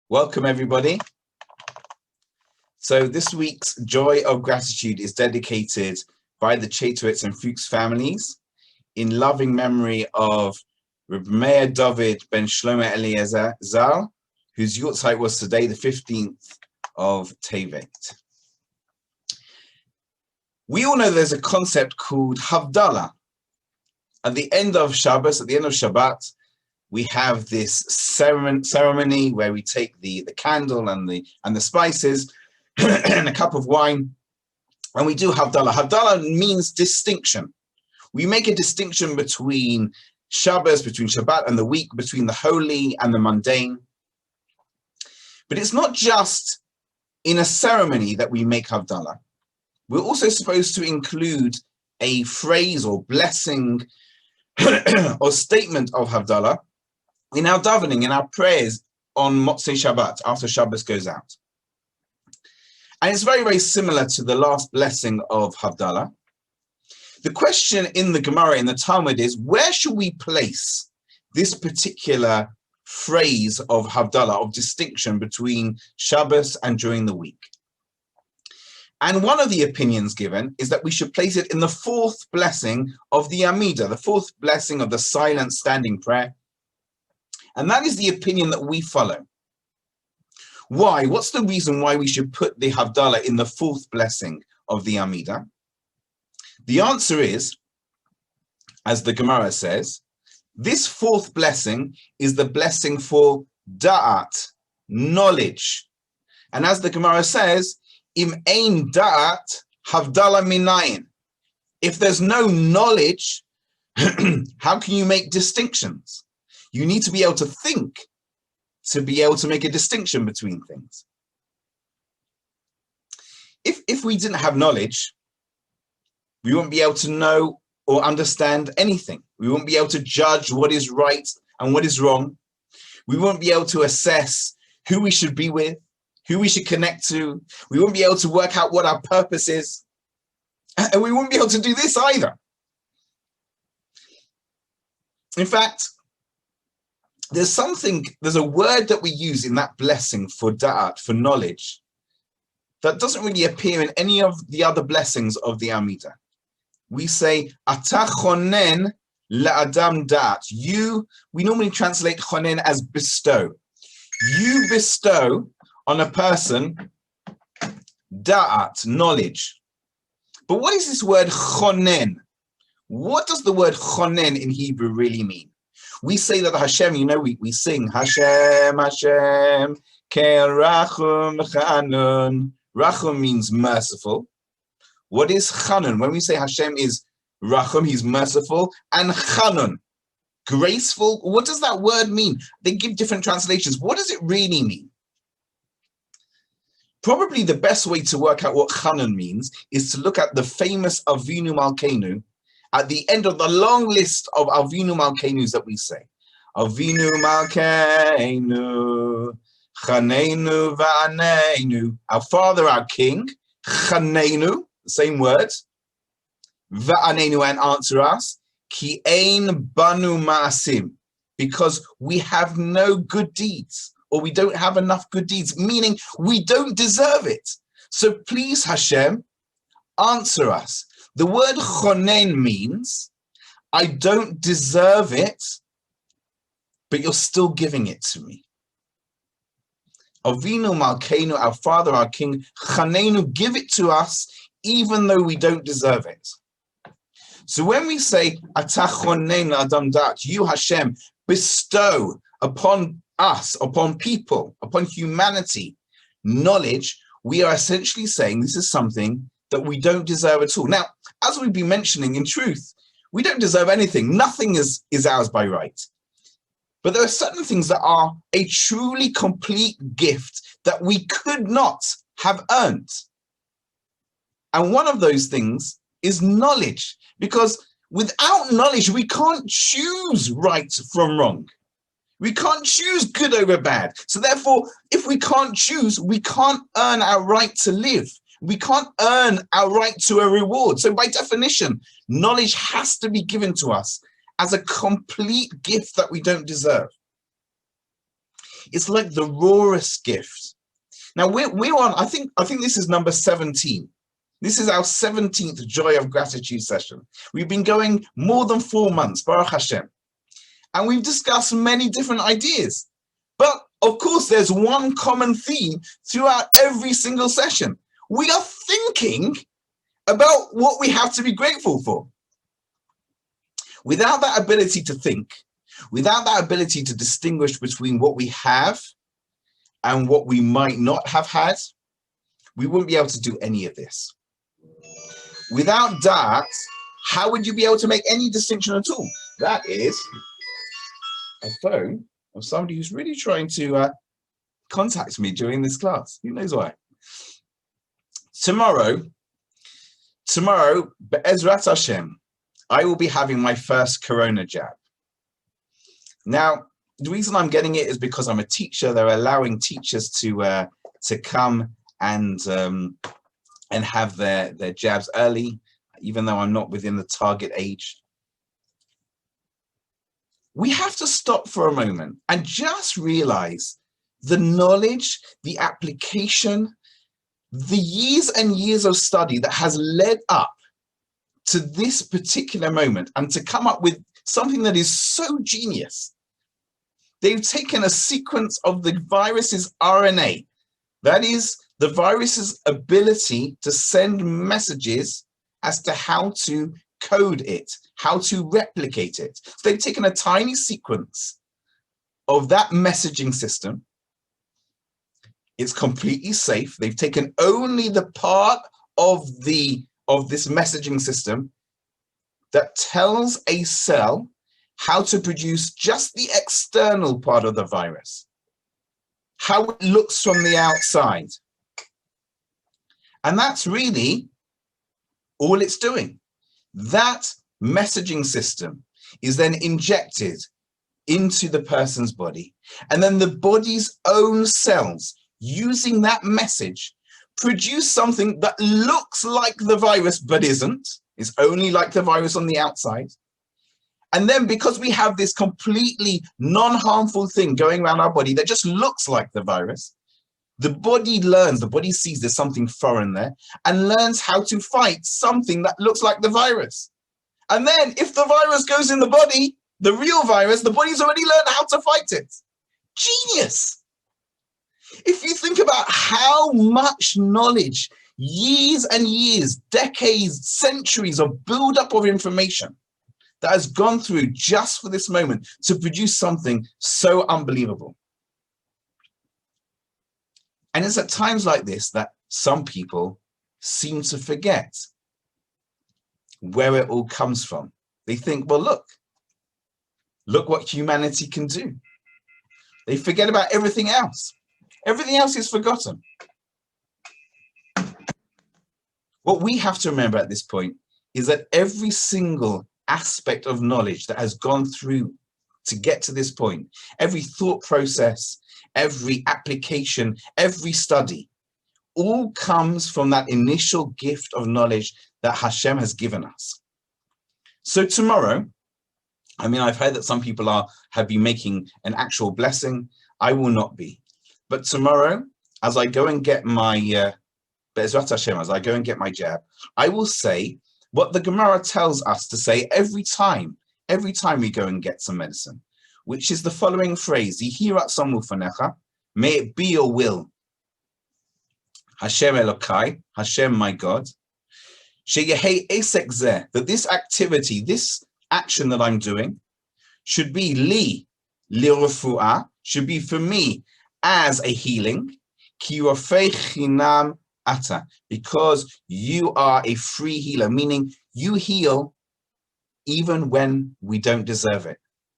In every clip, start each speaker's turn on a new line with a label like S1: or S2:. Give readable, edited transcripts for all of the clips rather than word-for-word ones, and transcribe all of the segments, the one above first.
S1: Welcome, everybody. So this week's Joy of Gratitude is dedicated by the Chaitowitz and Fuchs families in loving memory of Rabbi Meir David ben Shlomo Eliezer Zal, whose Yortzeit was today, the 15th of Tevet. We all know there's a concept called Havdalah. At the end of Shabbos, at the end of Shabbat, we have this ceremony where we take the candle and the spices and a cup of wine, and we do Havdalah. Havdalah means distinction. We make a distinction between Shabbos, between Shabbat and the week, between the holy and the mundane. But it's not just in a ceremony that we make Havdalah. We're also supposed to include a phrase or blessing or statement of Havdalah in our davening, in our prayers on Motzei Shabbat, after Shabbos goes out. And it's very, very similar to the last blessing of Havdalah. The question in the Gemara, in the Talmud, is where should we place this particular phrase of Havdalah, of distinction between Shabbos and during the week? And one of the opinions given is that we should place it in the fourth blessing of the Amidah, the fourth blessing of the silent standing prayer. And that is the opinion that we follow. Why? What's the reason why we should put the Havdalah in the fourth blessing of the Amidah? The answer is, as the Gemara says, this fourth blessing is the blessing for da'at, knowledge. And as the Gemara says, im ein da'at Havdalah minayin. If there's no knowledge, how can you make distinctions? You need to be able to think to be able to make a distinction between things. If we didn't have knowledge, we wouldn't be able to know or understand anything. We wouldn't be able to judge what is right and what is wrong. We wouldn't be able to assess who we should be with, who we should connect to. We wouldn't be able to work out what our purpose is. And we wouldn't be able to do this either. In fact, there's a word that we use in that blessing for da'at, for knowledge, that doesn't really appear in any of the other blessings of the Amidah. We say, Ata chonen la'adam da'at. We normally translate chonen as bestow. You bestow on a person da'at, knowledge. But what is this word chonen? What does the word chonen in Hebrew really mean? We say that Hashem, we sing Hashem, Hashem, Kel Rachum Chanun. Rachum means merciful. What is Chanun? When we say Hashem is Rachum, he's merciful, and Chanun, graceful. What does that word mean? They give different translations. What does it really mean? Probably the best way to work out what Chanun means is to look at the famous Avinu Malkeinu at the end of the long list of Avinu Malkeinus that we say. Avinu Malkeinu, Chaneinu Va'aneinu. Our Father, our King, Chaneinu, the same word, Va'aneinu, and answer us, Ki ein banu ma'asim, because we have no good deeds, or we don't have enough good deeds, meaning we don't deserve it. So please, Hashem, answer us. The word chonen means, I don't deserve it, but you're still giving it to me. Avinu Malkeinu, our Father, our King, chanenu, give it to us, even though we don't deserve it. So when we say, Ata chonen la'adam da'at, you Hashem bestow upon us, upon people, upon humanity, knowledge, we are essentially saying this is something that we don't deserve at all. Now, as we've been mentioning, in truth, we don't deserve anything. Nothing is ours by right. But there are certain things that are a truly complete gift that we could not have earned. And one of those things is knowledge, because without knowledge, we can't choose right from wrong. We can't choose good over bad. So therefore, if we can't choose, we can't earn our right to live. We can't earn our right to a reward. So by definition, knowledge has to be given to us as a complete gift that we don't deserve. It's like the rawest gift. Now we're on, I think this is number 17. This is our 17th Joy of Gratitude session. We've been going more than 4 months, Baruch Hashem. And we've discussed many different ideas. But of course, there's one common theme throughout every single session. We are thinking about what we have to be grateful for. Without that ability to think, without that ability to distinguish between what we have and what we might not have had, we wouldn't be able to do any of this. Without that, how would you be able to make any distinction at all? That is a phone of somebody who's really trying to contact me during this class. Who knows why? Tomorrow, Be'ezrat Hashem, I will be having my first corona jab. Now, the reason I'm getting it is because I'm a teacher. They're allowing teachers to come and have their jabs early, even though I'm not within the target age. We have to stop for a moment and just realize the knowledge, the application, the years and years of study that has led up to this particular moment and to come up with something that is so genius. They've taken a sequence of the virus's RNA, that is the virus's ability to send messages as to how to code it, how to replicate it. So they've taken a tiny sequence of that messaging system. It's completely safe. They've taken only the part of this messaging system that tells a cell how to produce just the external part of the virus, how it looks from the outside. And that's really all it's doing. That messaging system is then injected into the person's body, and then the body's own cells, using that message, produce something that looks like the virus but isn't. It's only like the virus on the outside. And then because we have this completely non-harmful thing going around our body that just looks like the virus, the body learns, the body sees there's something foreign there and learns how to fight something that looks like the virus. And then if the virus goes in the body, the real virus, the body's already learned how to fight it. Genius. If you think about how much knowledge, years and years, decades, centuries of build-up of information that has gone through just for this moment to produce something so unbelievable. And it's at times like this that some people seem to forget where it all comes from. They think, well, look what humanity can do. They forget about everything else. Everything else is forgotten. What we have to remember at this point is that every single aspect of knowledge that has gone through to get to this point, every thought process, every application, every study, all comes from that initial gift of knowledge that Hashem has given us. So tomorrow, I mean, I've heard that some people have been making an actual blessing. I will not be. But tomorrow, as I go and get my Be'ezrat Hashem, as I go and get my jab, I will say what the Gemara tells us to say every time we go and get some medicine, which is the following phrase: Yihi ratzon ufanecha, may it be your will, Hashem Elokai, Hashem my God, sheyehei esek zeh, that this activity, this action that I'm doing, should be li refuah, should be for me as a healing, ki rofei chinam ata, because you are a free healer, meaning you heal even when we don't deserve it.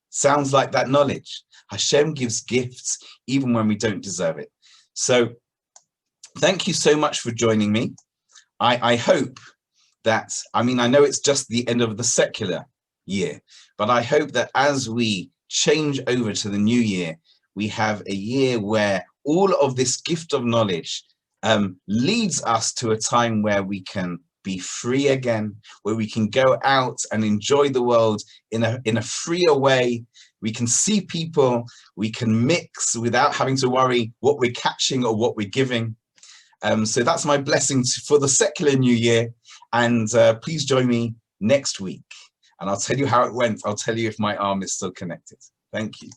S1: Sounds like that knowledge. Hashem gives gifts even when we don't deserve it. So thank you so much for joining me. I hope that, I mean, I know it's just the end of the secular year, but I hope that as we change over to the new year, we have a year where all of this gift of knowledge leads us to a time where we can be free again, where we can go out and enjoy the world in a freer way. We can see people, we can mix without having to worry what we're catching or what we're giving. So that's my blessing for the secular new year. And please join me next week. And I'll tell you how it went. I'll tell you if my arm is still connected. Thank you.